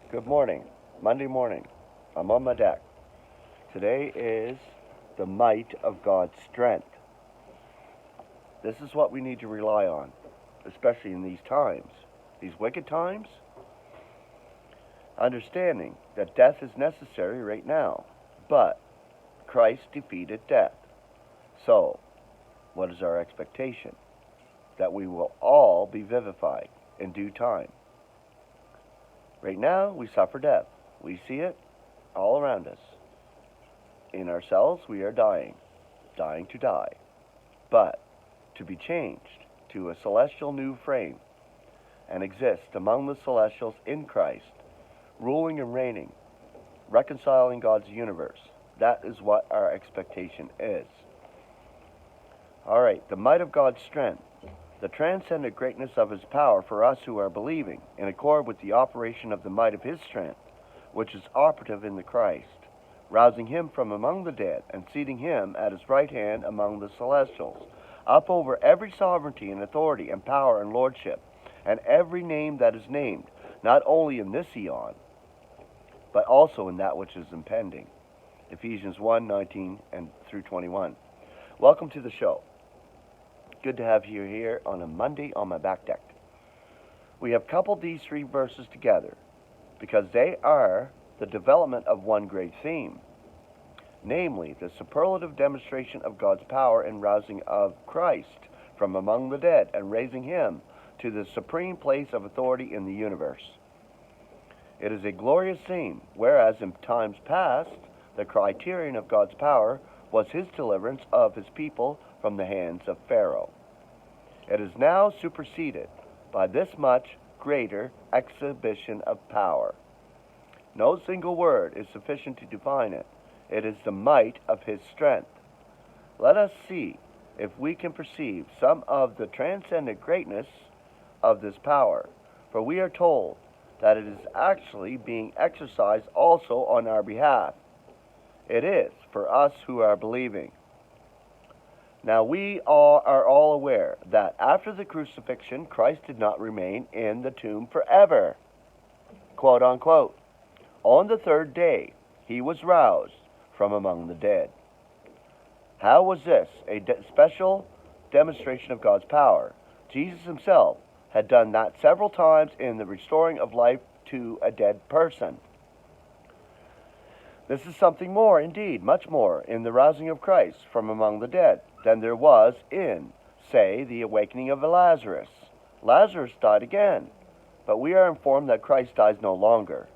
Good morning. Monday morning. I'm on my deck. Today is the might of God's strength. This is what we need to rely on, especially in these times, these wicked times. Understanding that death is necessary right now, but Christ defeated death. So, what is our expectation? That we will all be vivified in due time. Right now, we suffer death. We see it all around us. In ourselves, we are dying to die, but to be changed to a celestial new frame and exist among the celestials in Christ, ruling and reigning, reconciling God's universe. That is what our expectation is. All right, the might of God's strength, the transcendent greatness of His power for us who are believing, in accord with the operation of the might of His strength, which is operative in the Christ, rousing Him from among the dead and seating Him at His right hand among the celestials, up over every sovereignty and authority and power and lordship, and every name that is named, not only in this eon, but also in that which is impending. Ephesians 1:19 and through 21. Welcome to the show. Good to have you here on a Monday on my back deck. We have coupled these three verses together because they are the development of one great theme, namely the superlative demonstration of God's power in rousing of Christ from among the dead and raising Him to the supreme place of authority in the universe. It is a glorious theme, whereas in times past, the criterion of God's power was His deliverance of His people from the hands of Pharaoh. It is now superseded by this much greater exhibition of power. No single word is sufficient to define it. It is the might of His strength. Let us see if we can perceive some of the transcendent greatness of this power, for we are told that it is actually being exercised also on our behalf. It is for us who are believing. Now we are all aware that after the crucifixion, Christ did not remain in the tomb forever. Quote unquote. On the third day, He was roused from among the dead. How was this a special demonstration of God's power? Jesus Himself had done that several times in the restoring of life to a dead person. This is something more, indeed, much more, in the rousing of Christ from among the dead than there was in, say, the awakening of Lazarus. Lazarus died again, but we are informed that Christ dies no longer.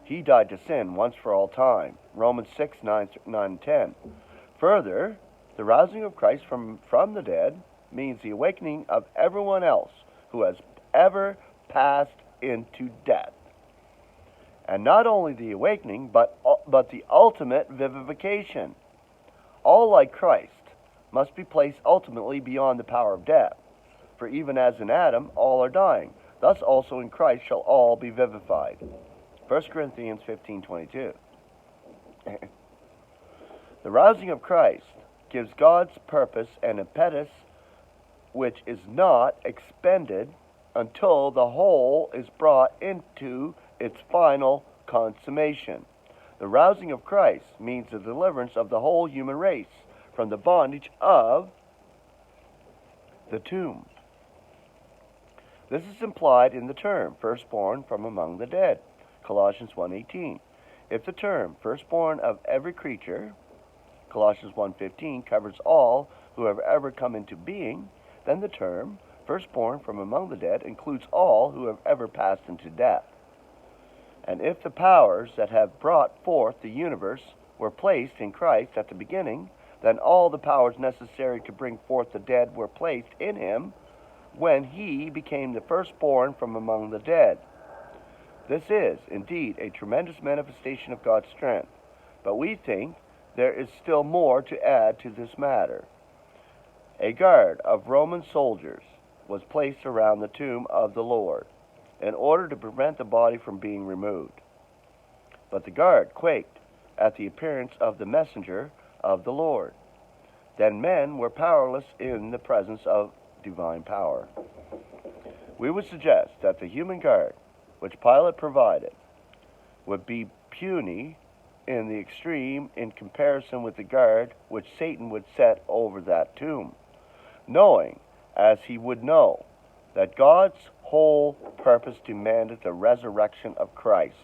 He died to sin once for all time. Romans 6:9 and 10. Further, the rousing of Christ from the dead means the awakening of everyone else who has ever passed into death. And not only the awakening, but the ultimate vivification. All like Christ must be placed ultimately beyond the power of death. For even as in Adam all are dying, thus also in Christ shall all be vivified. 1 Corinthians 15:22. The rousing of Christ gives God's purpose an impetus which is not expended until the whole is brought into its final consummation. The rousing of Christ means the deliverance of the whole human race from the bondage of the tomb. This is implied in the term firstborn from among the dead, Colossians 1:18. If the term firstborn of every creature, Colossians 1:15, covers all who have ever come into being, then the term firstborn from among the dead includes all who have ever passed into death. And if the powers that have brought forth the universe were placed in Christ at the beginning, then all the powers necessary to bring forth the dead were placed in Him when He became the firstborn from among the dead. This is, indeed, a tremendous manifestation of God's strength, but we think there is still more to add to this matter. A guard of Roman soldiers was placed around the tomb of the Lord in order to prevent the body from being removed. But the guard quaked at the appearance of the messenger of the Lord. Then men were powerless in the presence of divine power. We would suggest that the human guard, which Pilate provided, would be puny in the extreme in comparison with the guard which Satan would set over that tomb, knowing, as he would know, that God's whole purpose demanded the resurrection of Christ,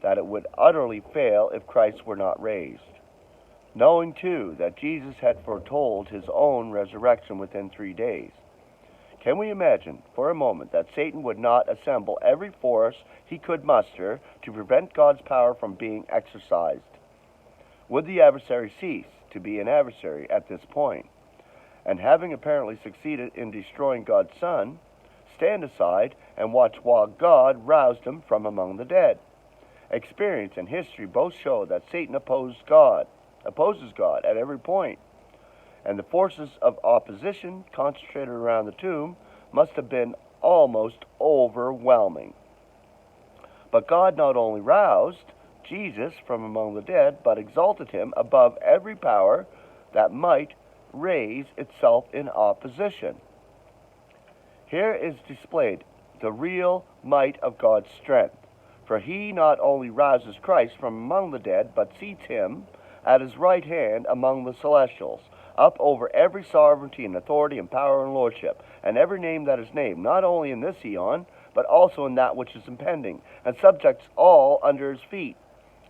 that it would utterly fail if Christ were not raised, knowing too that Jesus had foretold his own resurrection within 3 days. Can we imagine for a moment that Satan would not assemble every force he could muster to prevent God's power from being exercised? Would the adversary cease to be an adversary at this point, and having apparently succeeded in destroying God's Son, stand aside and watch while God roused him from among the dead? Experience and history both show that Satan opposes God at every point, and the forces of opposition concentrated around the tomb must have been almost overwhelming. But God not only roused Jesus from among the dead, but exalted him above every power that might raise itself in opposition. Here is displayed the real might of God's strength, for he not only rouses Christ from among the dead, but seats him at his right hand among the celestials, up over every sovereignty and authority and power and lordship, and every name that is named, not only in this eon, but also in that which is impending, and subjects all under his feet,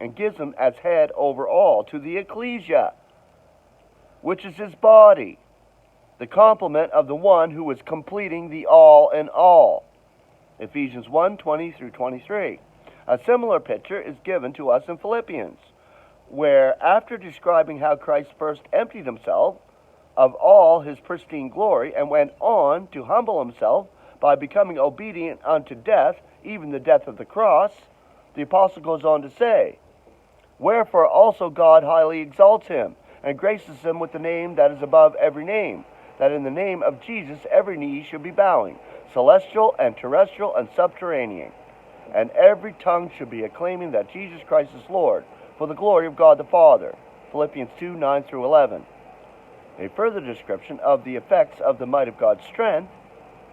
and gives him as head over all to the ecclesia, which is his body, the complement of the one who is completing the all in all. Ephesians 1:20-23. A similar picture is given to us in Philippians, where, after describing how Christ first emptied himself of all his pristine glory and went on to humble himself by becoming obedient unto death, even the death of the cross, the apostle goes on to say, "Wherefore also God highly exalts him, and graces him with the name that is above every name, that in the name of Jesus every knee should be bowing, celestial and terrestrial and subterranean, and every tongue should be acclaiming that Jesus Christ is Lord, for the glory of God the Father." Philippians 2:9-11. A further description of the effects of the might of God's strength,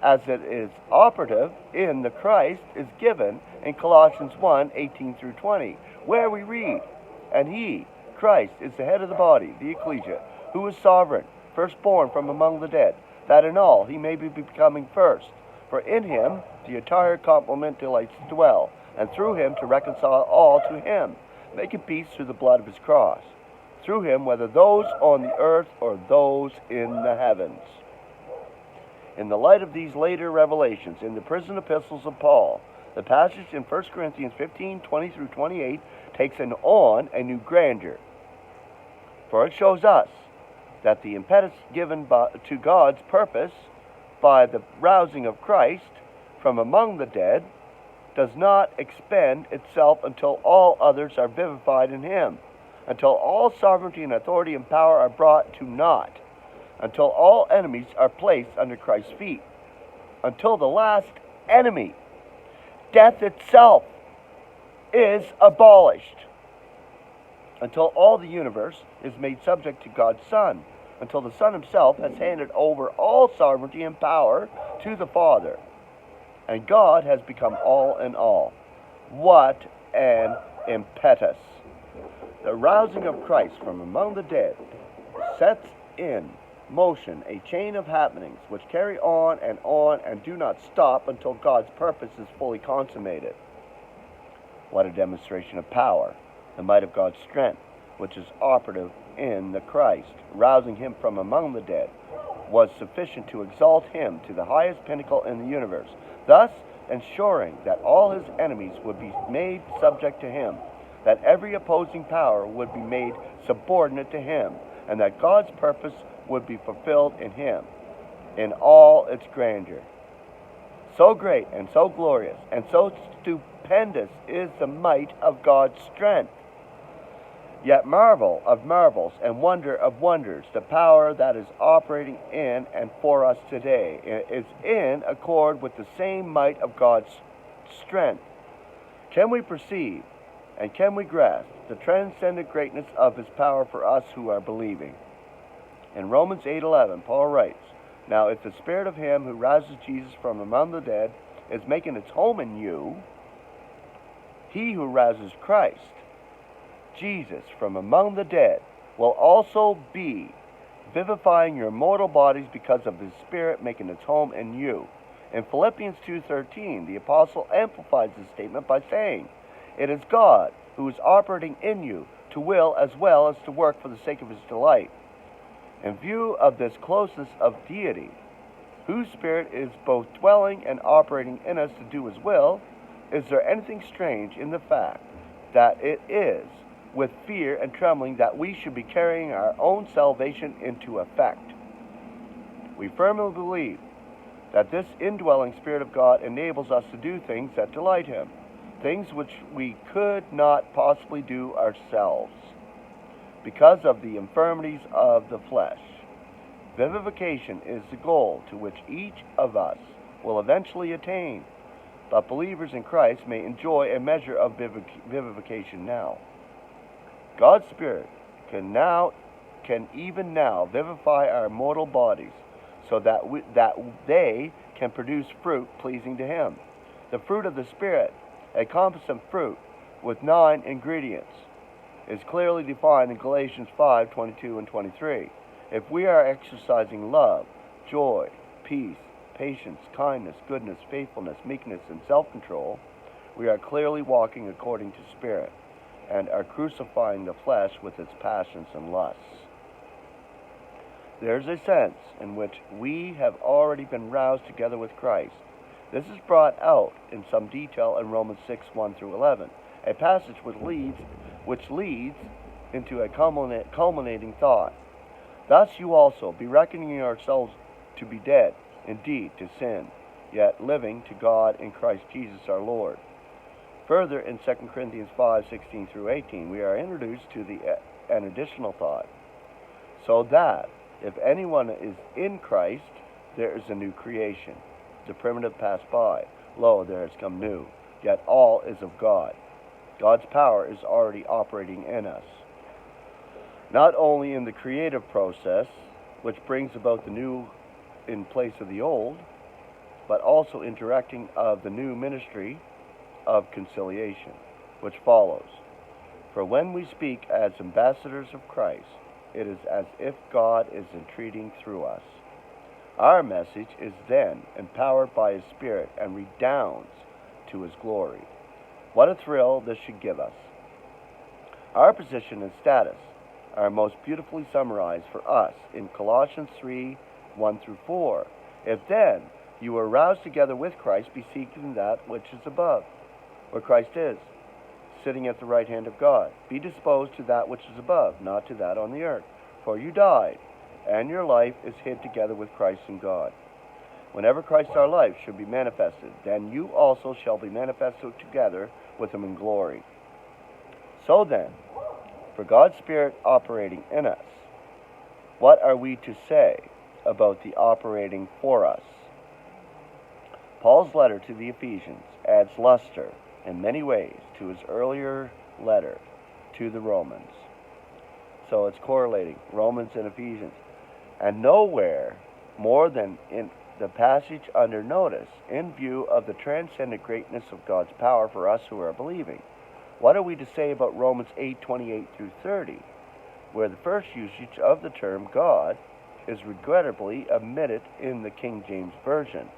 as it is operative in the Christ, is given in Colossians 1:18-20, where we read, "And he, Christ, is the head of the body, the ecclesia, who is sovereign, firstborn from among the dead, that in all he may be becoming first. For in him the entire complement delights to dwell, and through him to reconcile all to him, making peace through the blood of his cross. Through him, whether those on the earth or those in the heavens." In the light of these later revelations in the prison epistles of Paul, the passage in 1 Corinthians 15:20-28 takes on a new grandeur. For it shows us that the impetus given to God's purpose by the rousing of Christ from among the dead does not expend itself until all others are vivified in him, until all sovereignty and authority and power are brought to naught, until all enemies are placed under Christ's feet, until the last enemy, death itself, is abolished, until all the universe is made subject to God's Son, until the Son himself has handed over all sovereignty and power to the Father, and God has become all in all. What an impetus! The rousing of Christ from among the dead sets in motion a chain of happenings which carry on and do not stop until God's purpose is fully consummated. What a demonstration of power, the might of God's strength, which is operative in the Christ, rousing him from among the dead, was sufficient to exalt him to the highest pinnacle in the universe, thus ensuring that all his enemies would be made subject to him, that every opposing power would be made subordinate to him, and that God's purpose would be fulfilled in him in all its grandeur. So great and so glorious and so stupendous is the might of God's strength. Yet marvel of marvels and wonder of wonders, the power that is operating in and for us today is in accord with the same might of God's strength. Can we perceive and can we grasp the transcendent greatness of his power for us who are believing? In Romans 8:11, Paul writes, "Now if the spirit of him who rouses Jesus from among the dead is making its home in you, He who rouses Christ, Jesus, from among the dead, will also be vivifying your mortal bodies because of his Spirit making its home in you. In Philippians 2:13, the apostle amplifies this statement by saying, "It is God who is operating in you to will as well as to work for the sake of his delight." In view of this closeness of deity, whose Spirit is both dwelling and operating in us to do his will, is there anything strange in the fact that it is with fear and trembling that we should be carrying our own salvation into effect? We firmly believe that this indwelling Spirit of God enables us to do things that delight him, things which we could not possibly do ourselves because of the infirmities of the flesh. Vivification is the goal to which each of us will eventually attain, but believers in Christ may enjoy a measure of vivification now. God's Spirit can even now vivify our mortal bodies so that they can produce fruit pleasing to him. The fruit of the Spirit, a composite fruit with 9 ingredients, is clearly defined in Galatians 5:22 and 23. If we are exercising love, joy, peace, patience, kindness, goodness, faithfulness, meekness, and self-control, we are clearly walking according to Spirit and are crucifying the flesh with its passions and lusts. There is a sense in which we have already been roused together with Christ. This is brought out in some detail in Romans 6:1 through 11, a passage which leads into a culminating thought. Thus you also, be reckoning yourselves to be dead, indeed, to sin, yet living to God in Christ Jesus our Lord. Further, in 2 Corinthians 5:16 through 18, we are introduced to an additional thought. So that, if anyone is in Christ, there is a new creation. The primitive passed by. Lo, there has come new. Yet all is of God. God's power is already operating in us, not only in the creative process, which brings about the new in place of the old, but also in directing of the new ministry of conciliation, which follows. For when we speak as ambassadors of Christ, it is as if God is entreating through us. Our message is then empowered by his Spirit and redounds to his glory. What a thrill this should give us. Our position and status are most beautifully summarized for us in Colossians 3:1 through 4. If then you are roused together with Christ, be seeking that which is above, where Christ is, sitting at the right hand of God. Be disposed to that which is above, not to that on the earth. For you died, and your life is hid together with Christ in God. Whenever Christ our life should be manifested, then you also shall be manifested together with him in glory. So then, for God's Spirit operating in us, what are we to say about the operating for us? Paul's letter to the Ephesians adds luster in many ways to his earlier letter to the Romans. So it's correlating Romans and Ephesians. And nowhere more than in the passage under notice, in view of the transcendent greatness of God's power for us who are believing. What are we to say about Romans 8:28 through 30, where the first usage of the term God is regrettably omitted in the King James Version?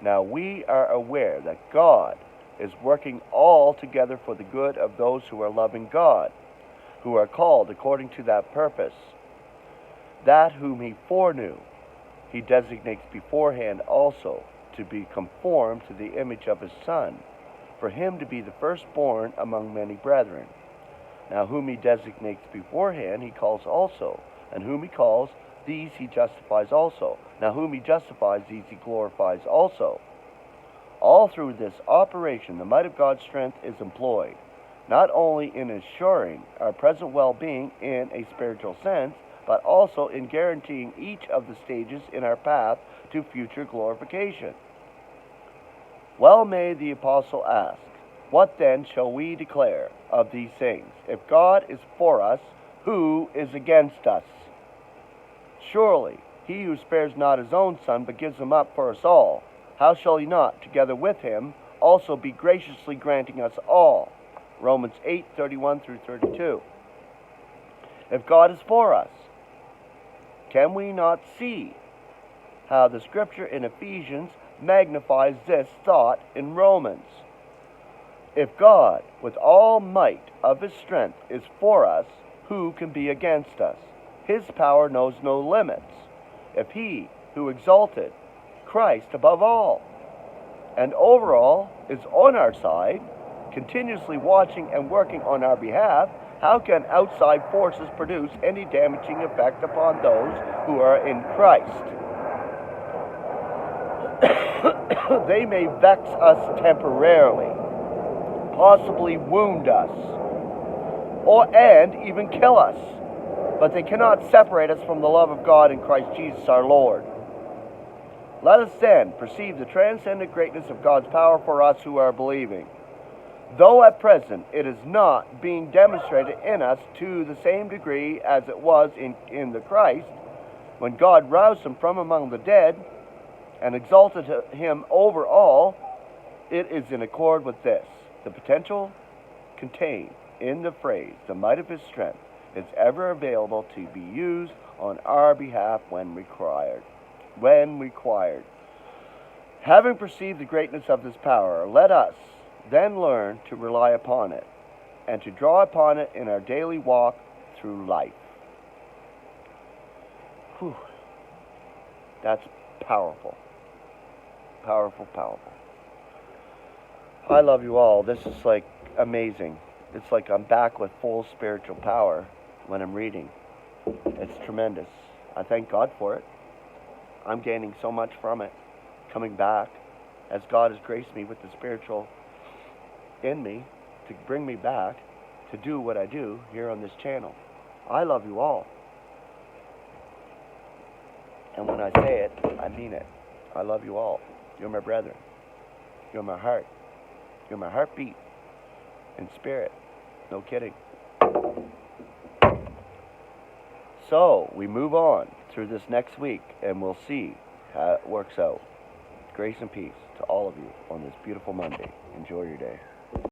Now we are aware that God is working all together for the good of those who are loving God, who are called according to that purpose. That whom he foreknew, he designates beforehand also to be conformed to the image of his Son, for him to be the firstborn among many brethren. Now whom he designates beforehand, he calls also, and whom he calls, these he justifies also. Now whom he justifies, these he glorifies also. All through this operation, the might of God's strength is employed, not only in assuring our present well-being in a spiritual sense, but also in guaranteeing each of the stages in our path to future glorification. Well may the apostle ask, what then shall we declare of these things? If God is for us, who is against us? Surely he who spares not his own Son, but gives him up for us all, how shall he not, together with him, also be graciously granting us all Romans 8:31 through 32. If God is for us, can we not see how the scripture in Ephesians magnifies this thought in Romans? If God, with all might of his strength, is for us, who can be against us? His power knows no limits. If he who exalted Christ above all and over all is on our side, continuously watching and working on our behalf, how can outside forces produce any damaging effect upon those who are in Christ? They may vex us temporarily, possibly wound us, and even kill us, but they cannot separate us from the love of God in Christ Jesus our Lord. Let us then perceive the transcendent greatness of God's power for us who are believing. Though at present it is not being demonstrated in us to the same degree as it was in the Christ, when God roused him from among the dead and exalted him over all, it is in accord with this. The potential contained in the phrase, the might of his strength, is ever available to be used on our behalf when required. Having perceived the greatness of this power, let us then learn to rely upon it and to draw upon it in our daily walk through life. Whew. That's powerful. Powerful, powerful. I love you all. This is like amazing. It's like I'm back with full spiritual power when I'm reading. It's tremendous. I thank God for it. I'm gaining so much from it, coming back, as God has graced me with the spiritual in me to bring me back to do what I do here on this channel. I love you all. And when I say it, I mean it. I love you all. You're my brethren. You're my heart. You're my heartbeat in spirit. No kidding. So, we move on through this next week, and we'll see how it works out. Grace and peace to all of you on this beautiful Monday. Enjoy your day.